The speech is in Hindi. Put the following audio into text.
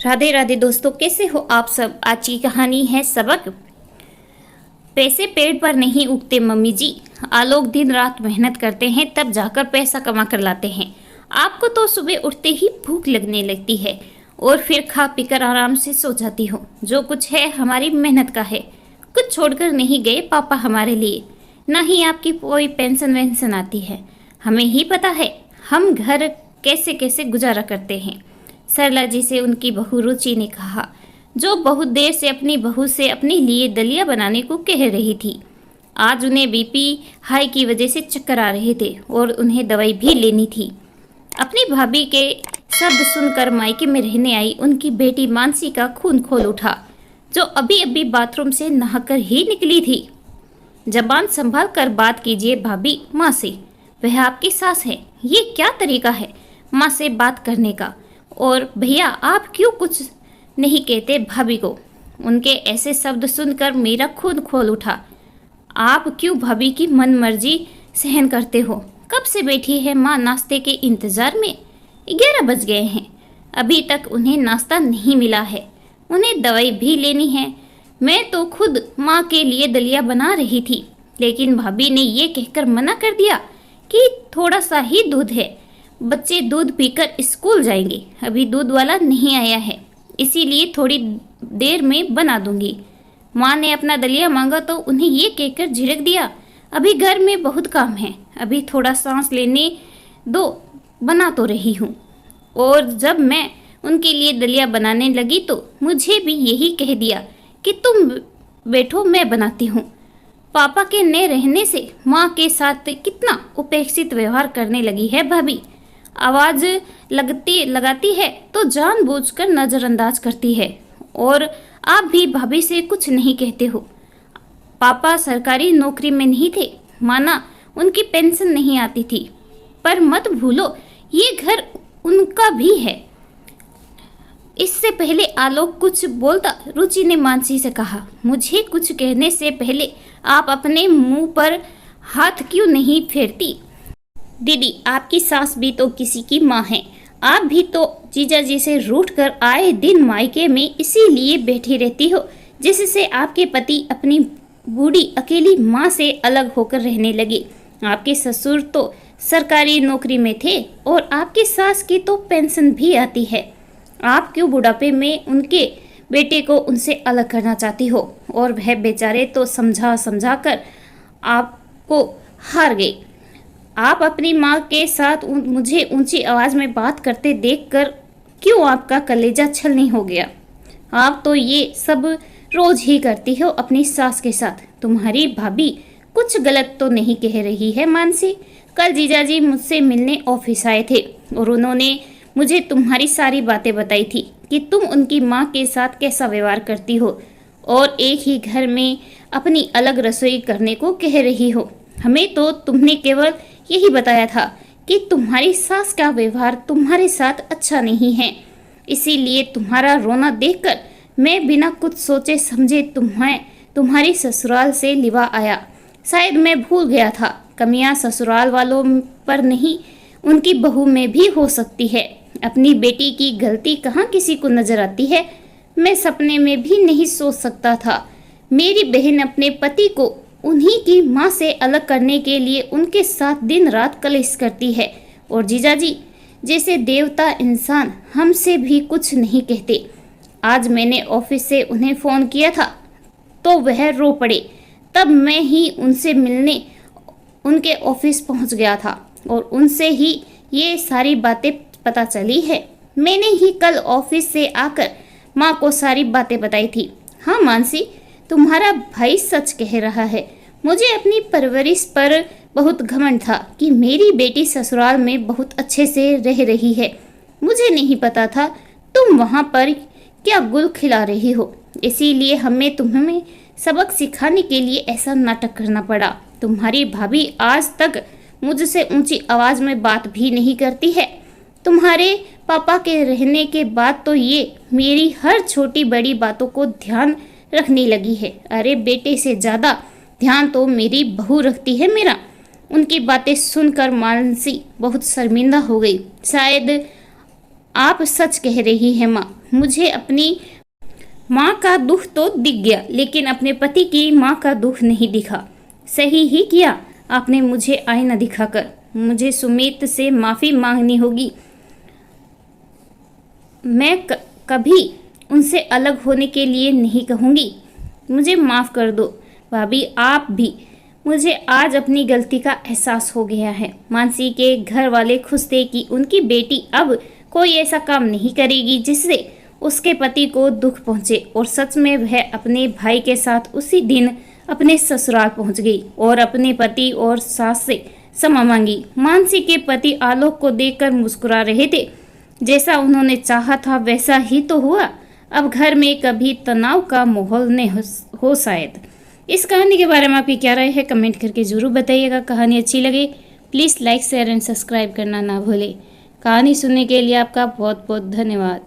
राधे राधे दोस्तों, कैसे हो आप सब। आज की कहानी है सबक। पैसे पेड़ पर नहीं उगते मम्मी जी। आलोक दिन रात मेहनत करते हैं तब जाकर पैसा कमा कर लाते हैं। आपको तो सुबह उठते ही भूख लगने लगती है और फिर खा पीकर आराम से सो जाती हो। जो कुछ है हमारी मेहनत का है। कुछ छोड़कर नहीं गए पापा हमारे लिए। ना ही आपकी कोई पेंशन वेंशन आती है। हमें ही पता है हम घर कैसे कैसे गुजारा करते हैं। सरला जी से उनकी बहू रुचि ने कहा, जो बहुत देर से अपनी बहू से अपने लिए दलिया बनाने को कह रही थी। आज उन्हें बीपी हाई की वजह से चक्कर आ रहे थे और उन्हें दवाई भी लेनी थी। अपनी भाभी के शब्द सुनकर मायके में रहने आई उनकी बेटी मानसी का खून खोल उठा, जो अभी अभी बाथरूम से नहाकर ही निकली थी। जबान संभाल कर बात कीजिए भाभी, माँ से। वह आपकी सास है, ये क्या तरीका है माँ से बात करने का। और भैया आप क्यों कुछ नहीं कहते भाभी को। उनके ऐसे शब्द सुनकर मेरा खून खोल उठा। आप क्यों भाभी की मन मर्जी सहन करते हो। कब से बैठी है माँ नाश्ते के इंतजार में। 11 बज गए हैं, अभी तक उन्हें नाश्ता नहीं मिला है। उन्हें दवाई भी लेनी है। मैं तो खुद माँ के लिए दलिया बना रही थी, लेकिन भाभी ने ये कहकर मना कर दिया कि थोड़ा सा ही दूध है, बच्चे दूध पीकर स्कूल जाएंगे। अभी दूध वाला नहीं आया है, इसीलिए थोड़ी देर में बना दूंगी। माँ ने अपना दलिया मांगा तो उन्हें ये कहकर झिड़क दिया, अभी घर में बहुत काम है, अभी थोड़ा सांस लेने दो, बना तो रही हूँ। और जब मैं उनके लिए दलिया बनाने लगी तो मुझे भी यही कह दिया कि तुम बैठो मैं बनाती हूँ। पापा के न रहने से माँ के साथ कितना उपेक्षित व्यवहार करने लगी है भाभी। आवाज लगाती है तो जानबूझकर नजरअंदाज करती है। और आप भी भाभी से कुछ नहीं कहते हो। पापा सरकारी नौकरी में नहीं थे, माना उनकी पेंशन नहीं आती थी, पर मत भूलो ये घर उनका भी है। इससे पहले आलोक कुछ बोलता, रुचि ने मानसी से कहा, मुझे कुछ कहने से पहले आप अपने मुंह पर हाथ क्यों नहीं फेरती। दीदी आपकी सास भी तो किसी की माँ है। आप भी तो जीजा जी से रूठ कर आए दिन मायके में इसीलिए बैठी रहती हो जिससे आपके पति अपनी बूढ़ी अकेली माँ से अलग होकर रहने लगे। आपके ससुर तो सरकारी नौकरी में थे और आपकी सास की तो पेंशन भी आती है। आप क्यों बुढ़ापे में उनके बेटे को उनसे अलग करना चाहती हो। और वह बेचारे तो समझा समझा कर आपको हार गए। आप अपनी माँ के साथ मुझे ऊंची आवाज़ में बात करते देखकर क्यों आपका कलेजा छलनी हो गया। आप तो ये सब रोज ही करती हो अपनी सास के साथ। तुम्हारी भाभी कुछ गलत तो नहीं कह रही है मानसी। कल जीजाजी मुझसे मिलने ऑफिस आए थे और उन्होंने मुझे तुम्हारी सारी बातें बताई थी कि तुम उनकी माँ के साथ कैसा व्यवहार करती हो और एक ही घर में अपनी अलग रसोई करने को कह रही हो। हमें तो तुमने केवल यही बताया था कि तुम्हारी सास का व्यवहार तुम्हारे साथ अच्छा नहीं है, इसीलिए तुम्हारा रोना देखकर मैं बिना कुछ सोचे समझे तुम्हारी ससुराल से लिवा आया। शायद मैं भूल गया था, कमियां ससुराल वालों पर नहीं उनकी बहू में भी हो सकती है। अपनी बेटी की गलती कहाँ किसी को नजर आती है। मैं सपने में भी नहीं सोच सकता था मेरी बहन अपने पति को उन्हीं की माँ से अलग करने के लिए उनके साथ दिन रात कलेश करती है। और जीजाजी जैसे देवता इंसान हमसे भी कुछ नहीं कहते। आज मैंने ऑफिस से उन्हें फ़ोन किया था तो वह रो पड़े। तब मैं ही उनसे मिलने उनके ऑफिस पहुंच गया था और उनसे ही ये सारी बातें पता चली है। मैंने ही कल ऑफिस से आकर माँ को सारी बातें बताई थी। हाँ मानसी, तुम्हारा भाई सच कह रहा है। मुझे अपनी परवरिश पर बहुत घमंड था कि मेरी बेटी ससुराल में बहुत अच्छे से रह रही है। मुझे नहीं पता था तुम वहाँ पर क्या गुल खिला रही हो, इसीलिए हमें तुम्हें सबक सिखाने के लिए ऐसा नाटक करना पड़ा। तुम्हारी भाभी आज तक मुझसे ऊंची आवाज़ में बात भी नहीं करती है। तुम्हारे पापा के रहने के बाद तो ये मेरी हर छोटी बड़ी बातों को ध्यान रखने लगी है। अरे बेटे से ज़्यादा ध्यान तो मेरी बहू रखती है मेरा। उनकी बातें सुनकर मानसी बहुत शर्मिंदा हो गई। शायद आप सच कह रही हैं माँ, मुझे अपनी माँ का दुख तो दिख गया, लेकिन अपने पति की माँ का दुख नहीं दिखा। सही ही किया आपने मुझे आईना दिखाकर। मुझे सुमित से माफ़ी मांगनी होगी। मैं कभी उनसे अलग होने के लिए नहीं कहूँगी। मुझे माफ़ कर दो भाभी, आप भी। मुझे आज अपनी गलती का एहसास हो गया है। मानसी के घर वाले खुश थे कि उनकी बेटी अब कोई ऐसा काम नहीं करेगी जिससे उसके पति को दुख पहुंचे, और सच में वह अपने भाई के साथ उसी दिन अपने ससुराल पहुंच गई और अपने पति और सास से क्षमा मांगी। मानसी के पति आलोक को देखकर मुस्कुरा रहे थे। जैसा उन्होंने चाहा था वैसा ही तो हुआ। अब घर में कभी तनाव का माहौल नहीं हो शायद। इस कहानी के बारे में आपकी क्या राय है, कमेंट करके ज़रूर बताइएगा। कहानी अच्छी लगे please like share and subscribe करना ना भूलें। कहानी सुनने के लिए आपका बहुत बहुत धन्यवाद।